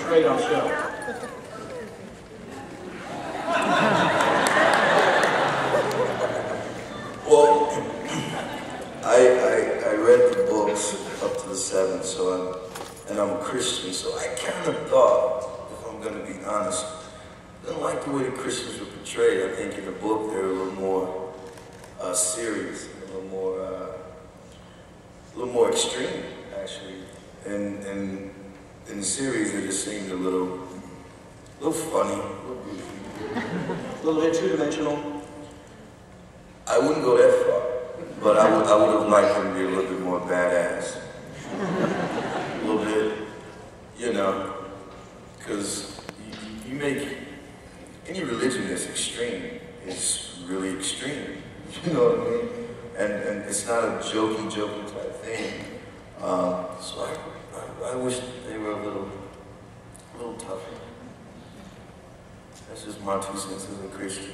portrayed on show? Well, I read the books up to the 7th, and I'm a Christian, so I kind of thought, if I'm going to be honest, I didn't like the way the Christians were portrayed. I think in the book they're a little more serious, a little more extreme, actually. And in the series, it just seemed a little funny, a little bit two-dimensional. I wouldn't go that far, but I would have liked him to be a little bit more badass. A little bit, you know, because you make any religion that's extreme is really extreme. You know what I mean? And it's not a jokey type thing. So I wish they were a little tougher. That's just my 2 cents as a Christian.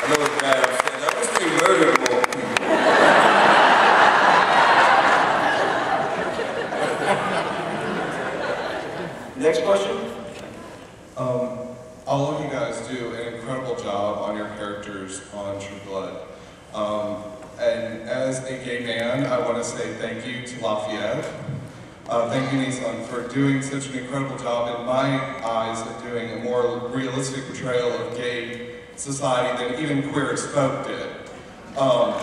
I know it's bad, I'm saying, I wish they murdered more people. Next question. All of you guys do an incredible job on your characters on True Blood. And as a gay man, I want to say thank you to Lafayette. Thank you, Nelsan, for doing such an incredible job in my eyes of doing a more realistic portrayal of gay society than even Queer as Folk did. Because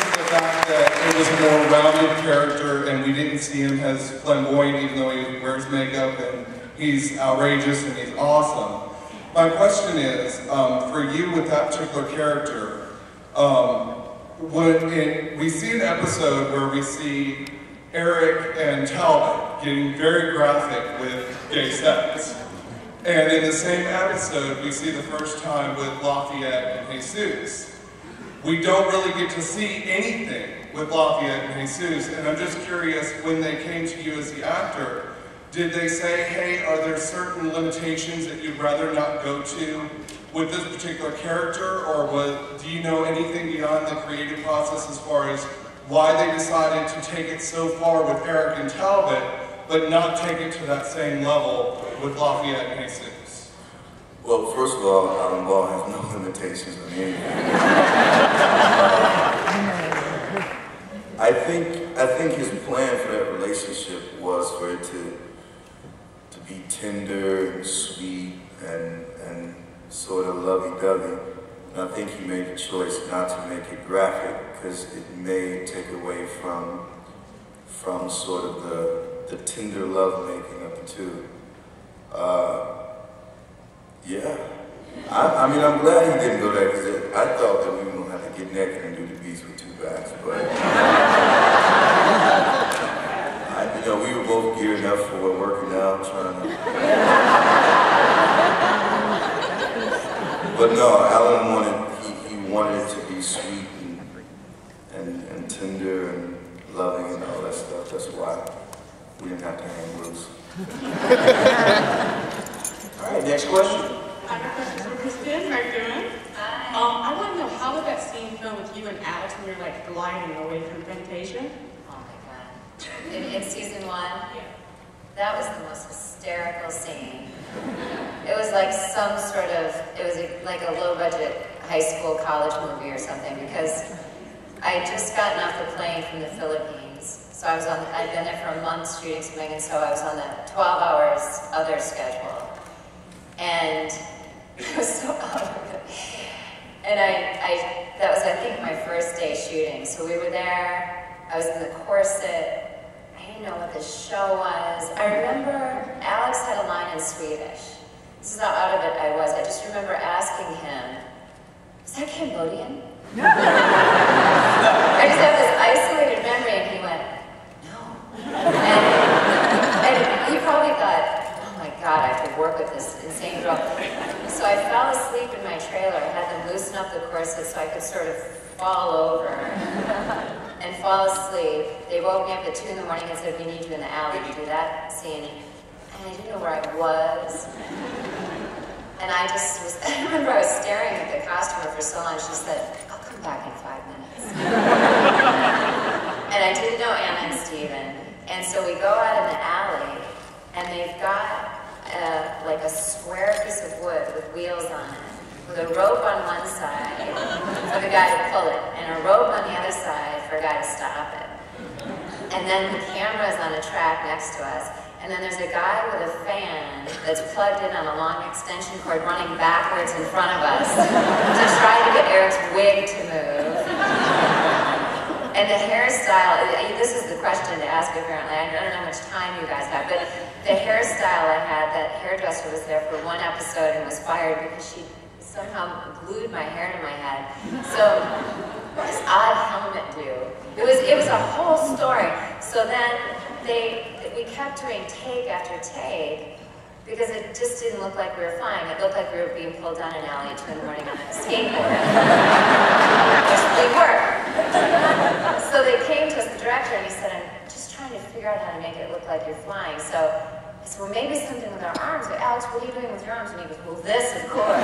of the fact that it was a more rounded character and we didn't see him as flamboyant even though he wears makeup and he's outrageous and he's awesome. My question is, for you with that particular character, we see an episode where we see Eric and Talbot getting very graphic with gay sex. And in the same episode, we see the first time with Lafayette and Jesus. We don't really get to see anything with Lafayette and Jesus, and I'm just curious, when they came to you as the actor, did they say, hey, are there certain limitations that you'd rather not go to with this particular character, or do you know anything beyond the creative process as far as why they decided to take it so far with Eric and Talbot, but not take it to that same level with Lafayette and Jesus? Well, first of all, Bauer has no limitations on anything. I think his plan for that relationship was for it to be tender and sweet and sort of lovey-dovey. And I think he made the choice not to make it graphic because it may take away from sort of the tender love-making of the two. Yeah. I mean, I'm glad he didn't go there because I thought that we were going to have to get naked and do the beats with 2 backs, but you know, we were both geared up for it, working out, trying to. But no, Alan wanted it to be sweet and tender and loving and all that stuff. That's why we didn't have to hang loose. All right, next question. I have a question for Kristin. How are you doing? Hi. I want to know, how did that scene film with you and Alex when you're like gliding away from temptation? Oh my God. In season 1? Yeah. That was the most hysterical scene. It was like like a low-budget high school college movie or something, because I had just gotten off the plane from the Philippines. So I'd been there for a month shooting something, and so I was on the 12 hours other schedule. And it was so out of it. And that was, I think, my first day shooting. So we were there, I was in the corset, I didn't know what the show was. I remember Alex had a line in Swedish. This is how out of it I was. I just remember asking him, is that Cambodian? I just have this isolated memory, and he went, no. And he probably thought, oh my God, I have to work with this insane girl. So I fell asleep in my trailer. I had them loosen up the corset so I could sort of fall over and fall asleep. They woke me up at 2 in the morning and said, we need you in the alley to do that scene. And I didn't know where I was. And I remember I was staring at the costumer for so long. She said, I'll come back in 5 pull it, and a rope on the other side for a guy to stop it. And then the camera is on a track next to us, and then there's a guy with a fan that's plugged in on a long extension cord running backwards in front of us to try to get Eric's wig to move. And the hairstyle, this is the question to ask apparently, I don't know how much time you guys have, but the hairstyle I had, that hairdresser was there for one episode and was fired because she somehow glued my hair to my head. So, this odd helmet do. It was a whole story. So then we kept doing take after take because it just didn't look like we were flying. It looked like we were being pulled down an alley at 2 in the morning on a skateboard. We were. So they came to us, the director, and he said, I'm just trying to figure out how to make it look like you're flying. So I said, well, maybe something with our arms. But Alex, what are you doing with your arms? And he goes, well, this, of course.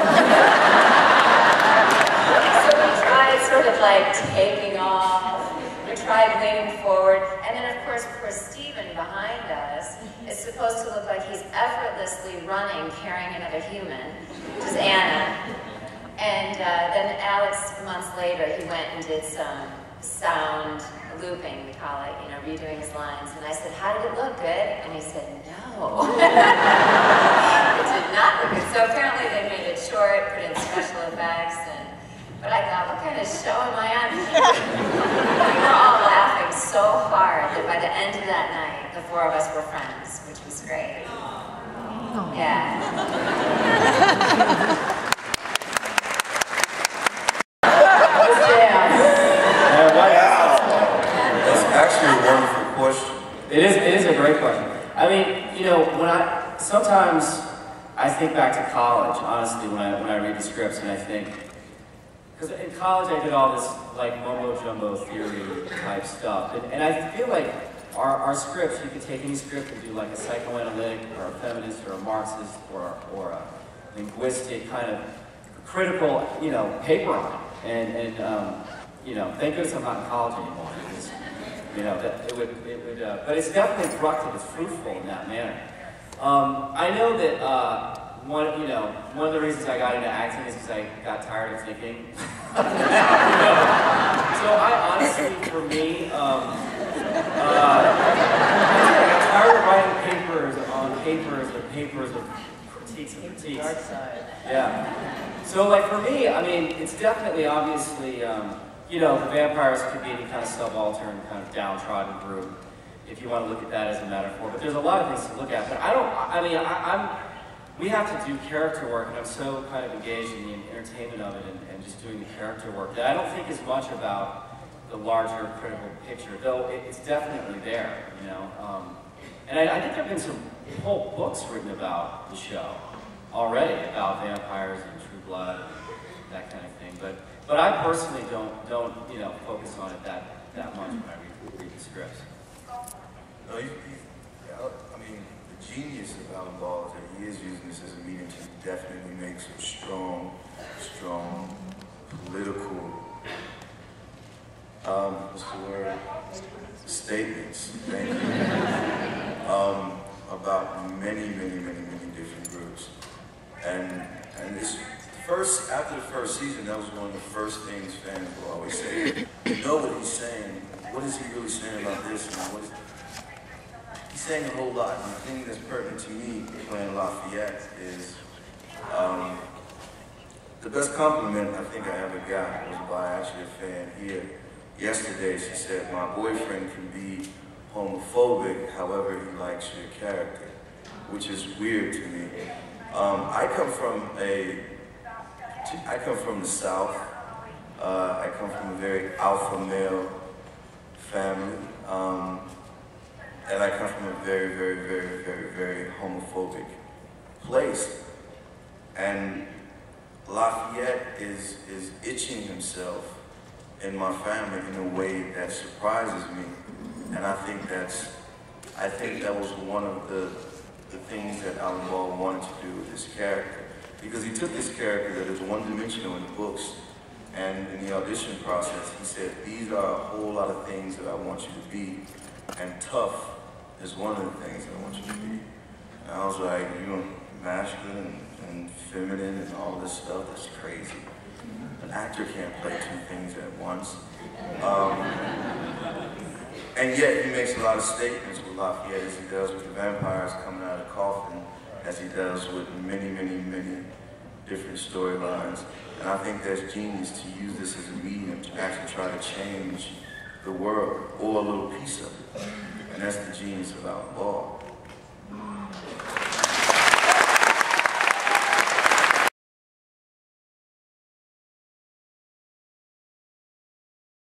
So we tried sort of like taking off. We tried leaning forward. And then, of course, poor Stephen behind us is supposed to look like he's effortlessly running, carrying another human, which is Anna. And then Alex, months later, he went and did some sound looping, we call it, you know, redoing his lines. And I said, how did it look, good? And he said, no. It did not look good. So apparently they made it short, put in special effects, but I thought, what kind of show am I on? We were all laughing so hard that by the end of that night, the 4 of us were friends, which was great. Yeah. It is a great question. I mean, you know, sometimes I think back to college, honestly, when I read the scripts and I think, because in college I did all this like mumbo jumbo theory type stuff, and I feel like our scripts, you could take any script and do like a psychoanalytic or a feminist or a Marxist or a linguistic kind of critical, you know, paper on it, and you know, thank goodness I'm not in college anymore. Because, you know, that it would, but it's definitely productive. It's fruitful in that manner. I know that one of the reasons I got into acting is because I got tired of thinking. So I honestly, for me, I got tired of writing papers of critiques and critiques. Dark side. Yeah. So like for me, I mean, it's definitely obviously. You know, the vampires could be any kind of subaltern, kind of downtrodden group, if you want to look at that as a metaphor. But there's a lot of things to look at. But we have to do character work, and I'm so kind of engaged in the entertainment of it and just doing the character work that I don't think as much about the larger critical picture, though it's definitely there, you know. And I think there have been some whole books written about the show already, about vampires and True Blood, and that kind of thing. But I personally don't you know, focus on it that much when I read the scripts. No, I mean, the genius of Alan Bauer is that he is using this as a medium to definitely make some strong political, what's the word? Statements, thank you, about many different groups. And this, after the first season, that was one of the first things fans will always say. You know what he's saying. What is he really saying about this? And he's saying a whole lot. And the thing that's pertinent to me playing Lafayette is the best compliment I think I ever got was by actually a fan here. Yesterday she said, my boyfriend can be homophobic, however he likes your character, which is weird to me. I come from the South. I come from a very alpha male family. And I come from a very homophobic place. And Lafayette is itching himself in my family in a way that surprises me. And I think that was one of the things that Alan Bauer wanted to do with this character. Because he took this character that is one-dimensional in the books, and in the audition process, he said, these are a whole lot of things that I want you to be, and tough is one of the things that I want you to be. And I was like, you know, masculine and feminine and all this stuff, that's crazy. An actor can't play two things at once. And yet he makes a lot of statements with Lafayette, as he does with the vampires coming out of the coffin, as he does with many, many, many different storylines. And I think that's genius to use this as a medium to actually try to change the world, or a little piece of it. And that's the genius of Bauer.